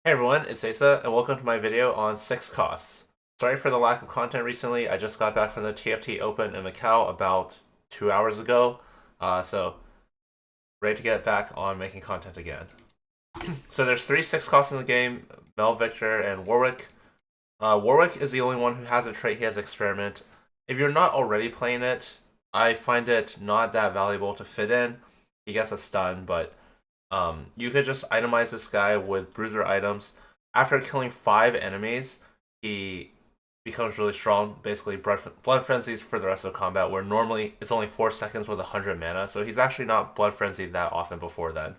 Hey everyone, it's Aesah, and welcome to my video on 6 costs. Sorry for the lack of content recently, I just got back from the TFT Open in Macau about 2 hours ago, so ready to get back on making content again. So there's 3 6 costs in the game, Mel, Viktor, and Warwick. Warwick is the only one who has a trait he has Experiment. If you're not already playing it, I find it not that valuable to fit in. He gets a stun, but you could just itemize this guy with bruiser items. After killing 5 enemies, he becomes really strong. Basically, blood frenzies for the rest of combat, where normally it's only 4 seconds with 100 mana, so he's actually not blood frenzied that often before then.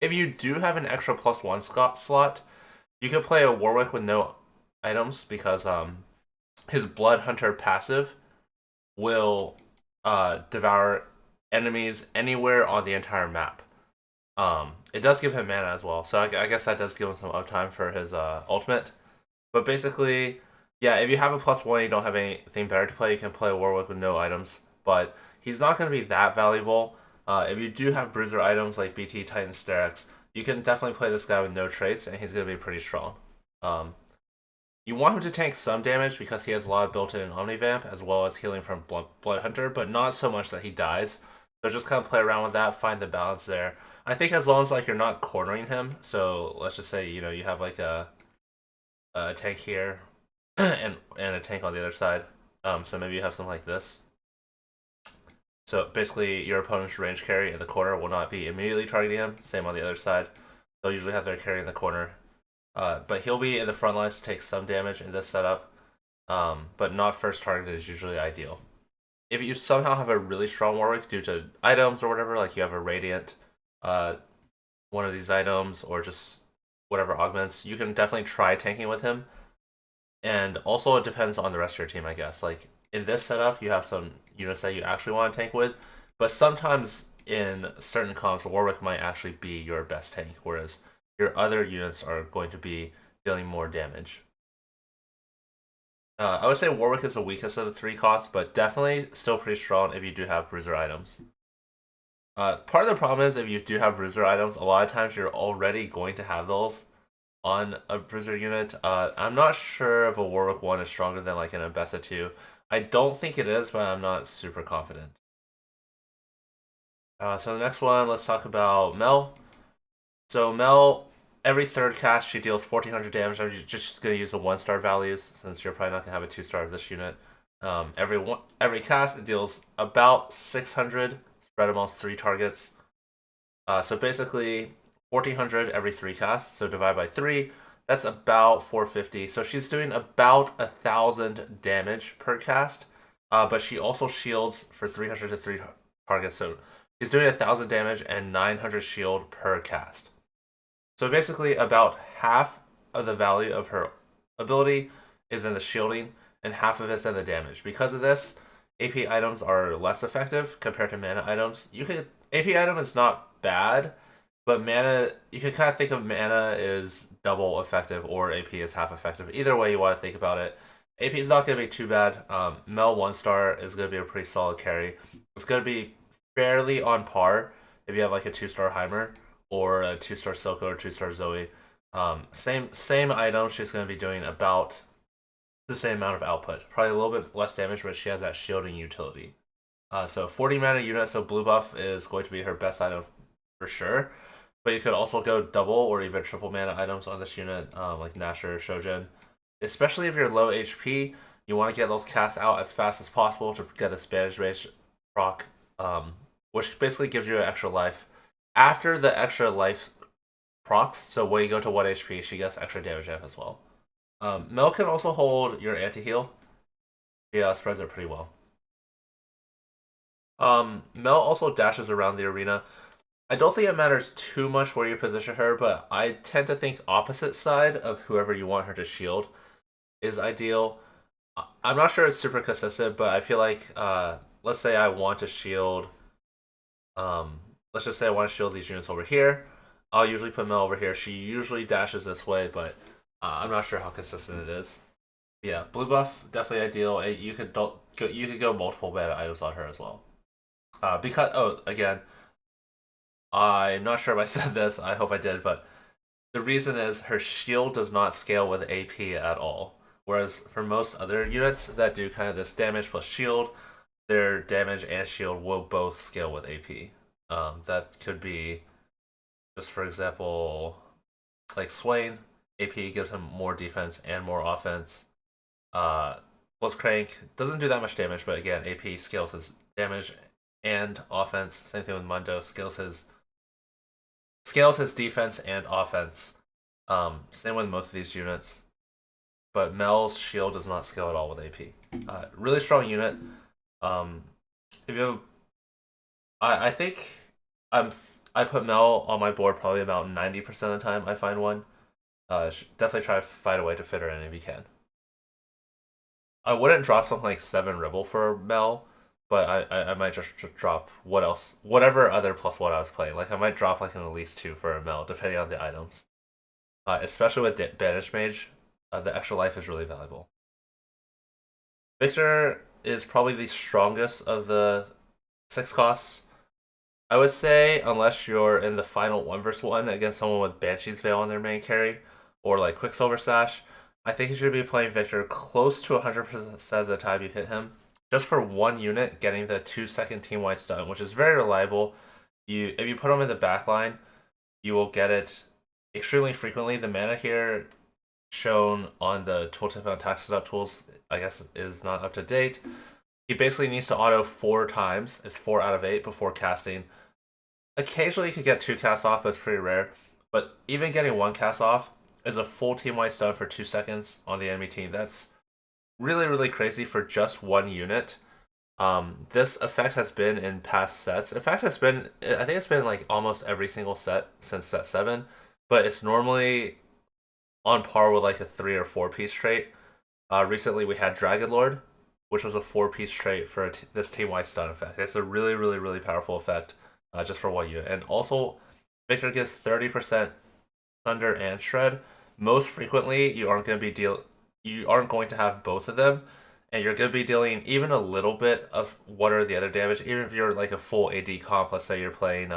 If you do have an extra +1 slot, you could play a Warwick with no items because his Blood Hunter passive will devour enemies anywhere on the entire map. It does give him mana as well, so I guess that does give him some uptime for his ultimate. But basically, yeah, if you have a +1, you don't have anything better to play, you can play Warwick with no items. But he's not going to be that valuable. If you do have bruiser items like BT, Titan, Sterex, you can definitely play this guy with no traits, and he's going to be pretty strong. Um, you want him to tank some damage because he has a lot of built-in Omnivamp as well as healing from Blood Hunter, but not so much that he dies. So just kind of play around with that, find the balance there. I think as long as like you're not cornering him, so let's just say you have like a tank here and a tank on the other side. So maybe you have something like this. So basically, your opponent's range carry in the corner will not be immediately targeting him. Same on the other side. They'll usually have their carry in the corner, but he'll be in the front lines to take some damage in this setup. But not first targeted is usually ideal. If you somehow have a really strong Warwick due to items or whatever, like you have a Radiant, uh, one of these items, or just whatever augments, you can definitely try tanking with him. And also, it depends on the rest of your team, I guess. Like in this setup, you have some units that you actually want to tank with, but sometimes in certain comps, Warwick might actually be your best tank, whereas your other units are going to be dealing more damage. I would say Warwick is the weakest of the 3 costs, but definitely still pretty strong if you do have bruiser items. Part of the problem is if you do have bruiser items, a lot of times you're already going to have those on a bruiser unit. I'm not sure if a Warwick 1 is stronger than like an Aesah 2. I don't think it is, but I'm not super confident. So the next one, let's talk about Mel. So Mel, every third cast, she deals 1400 damage. I'm just going to use the 1-star values since you're probably not going to have a 2-star of this unit. Every cast, it deals about 600 spread amongst 3 targets. So basically, 1400 every 3 casts. So divide by 3, that's about 450. So she's doing about 1000 damage per cast. But she also shields for 300 to 3 targets. So she's doing 1000 damage and 900 shield per cast. So basically, about half of the value of her ability is in the shielding, and half of it's in the damage. Because of this, AP items are less effective compared to mana items. AP item is not bad, but mana, you can kind of think of mana is double effective or AP is half effective. Either way you want to think about it. AP is not going to be too bad. Mel 1-star is going to be a pretty solid carry. It's going to be fairly on par if you have like a 2-star Heimer or a 2-star Silco or 2-star Zoe. Same item. She's going to be doing about the same amount of output. Probably a little bit less damage, but she has that shielding utility. So 40 mana unit, so blue buff is going to be her best item for sure. But you could also go double or even triple mana items on this unit, like Nasher or Shojin. Especially if you're low HP, you want to get those casts out as fast as possible to get the Spanish Rage proc, which basically gives you an extra life. After the extra life procs, so when you go to 1 HP, she gets extra damage up as well. Mel can also hold your anti-heal. Yeah, spreads it pretty well. Mel also dashes around the arena. I don't think it matters too much where you position her, but I tend to think opposite side of whoever you want her to shield is ideal. I'm not sure it's super consistent, but I feel like let's say I want to shield let's just say I want to shield these units over here. I'll usually put Mel over here. She usually dashes this way, but I'm not sure how consistent it is. Yeah, blue buff definitely ideal. You could go multiple meta items on her as well. Because again, I'm not sure if I said this. I hope I did, but The reason is her shield does not scale with AP at all. Whereas for most other units that do kind of this damage plus shield, their damage and shield will both scale with AP. That could be just for example, like Swain. AP gives him more defense and more offense. Uh, plus Crank doesn't do that much damage, but again, AP scales his damage and offense. Same thing with Mundo, scales his defense and offense. Same with most of these units. But Mel's shield does not scale at all with AP. Really strong unit. Um, if you, I think I'm I put Mel on my board probably about 90% of the time I find one. Definitely try to find a way to fit her in if you can. I wouldn't drop something like 7 Ribble for Mel, but I might just drop whatever other plus one I was playing. Like I might drop like an at least 2 for a Mel, depending on the items. Especially with Banish Mage, the extra life is really valuable. Viktor is probably the strongest of the 6 costs. I would say, unless you're in the final 1v1 against someone with Banshee's Veil on their main carry, or like Quicksilver Sash, I think you should be playing Viktor close to 100% of the time you hit him. Just for one unit, getting the 2-second team-wide stun, which is very reliable. If you put him in the backline, you will get it extremely frequently. The mana here shown on the tooltip on Tactics Set tools, I guess, is not up to date. He basically needs to auto 4 times. It's 4 out of 8 before casting. Occasionally you could get 2 casts off, but it's pretty rare. But even getting 1 cast off is a full team-wide stun for 2 seconds on the enemy team. That's really, really crazy for just one unit. This effect has been in past sets. In fact, I think it's been like almost every single set since set 7, but it's normally on par with like a 3 or 4 piece trait. Recently we had Dragon Lord, which was a 4 piece trait for this team-wide stun effect. It's a really, really, really powerful effect just for one unit. And also, Viktor gives 30% Sunder and Shred. Most frequently, you aren't going to have both of them, and you're going to be dealing even a little bit of what are the other damage. Even if you're like a full AD comp, let's say you're playing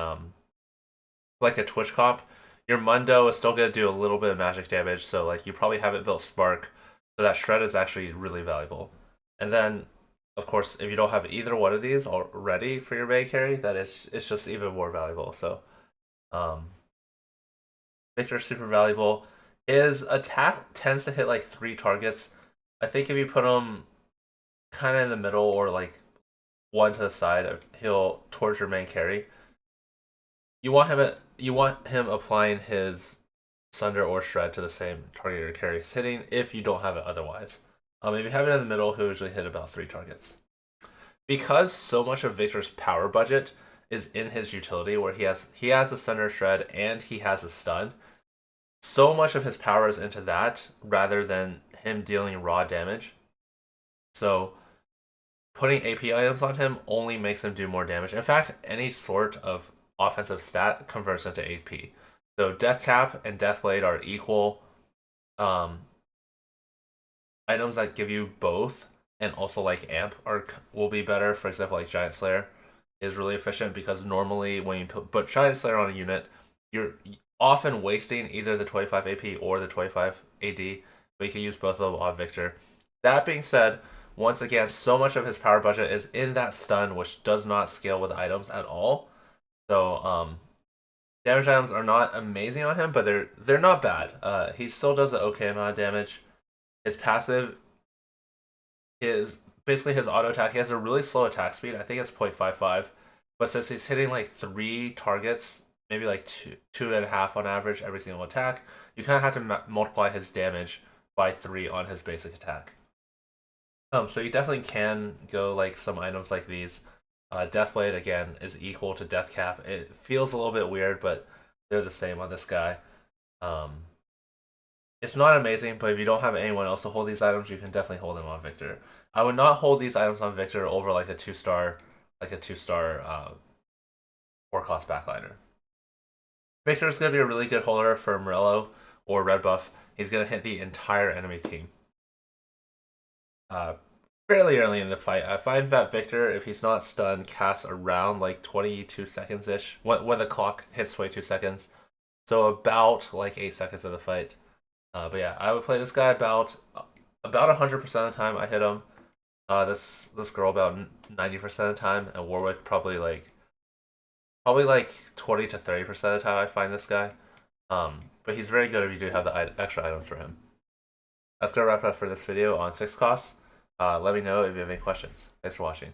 like a Twitch comp, your Mundo is still going to do a little bit of magic damage. So like you probably have it built Spark, so that Shred is actually really valuable. And then, of course, if you don't have either one of these already for your main carry, that is it's just even more valuable. So, um, Viktor's super valuable. His attack tends to hit like 3 targets. I think if you put him kind of in the middle or like one to the side, he'll towards your main carry. You want him applying his Sunder or Shred to the same target your carry is hitting if you don't have it otherwise. If you have it in the middle, he'll usually hit about 3 targets. Because so much of Viktor's power budget is in his utility, where he has a Sunder Shred and he has a stun. So much of his power is into that rather than him dealing raw damage. So putting AP items on him only makes him do more damage. In fact, any sort of offensive stat converts into AP. So Death Cap and Death Blade are equal um, items that give you both, and also like Amp will be better. For example, like Giant Slayer is really efficient because normally when you put Giant Slayer on a unit, you're often wasting either the 25 AP or the 25 AD, but you can use both of them on Viktor. That being said, once again, so much of his power budget is in that stun, which does not scale with items at all. So damage items are not amazing on him, but they're not bad. He still does an okay amount of damage. His passive is basically his auto attack. He has a really slow attack speed. I think it's 0.55. But since he's hitting like 3 targets, maybe like two and a half on average every single attack, you kind of have to multiply his damage by 3 on his basic attack. So you definitely can go like some items like these. Deathblade again is equal to Death Cap. It feels a little bit weird, but they're the same on this guy. Um, it's not amazing, but if you don't have anyone else to hold these items, you can definitely hold them on Viktor. I would not hold these items on Viktor over like a 2-star, 4 cost backliner. Viktor's gonna be a really good holder for Morello or Red Buff. He's gonna hit the entire enemy team. Uh, Fairly early in the fight, I find that Viktor, if he's not stunned, casts around like 22 seconds ish when the clock hits 22 seconds. So about like 8 seconds of the fight. But yeah, I would play this guy about 100% of the time I hit him. This girl about 90% of the time, and Warwick probably like 20 to 30% of the time I find this guy. But he's very good if you do have the extra items for him. That's gonna wrap it up for this video on 6 costs. Let me know if you have any questions. Thanks for watching.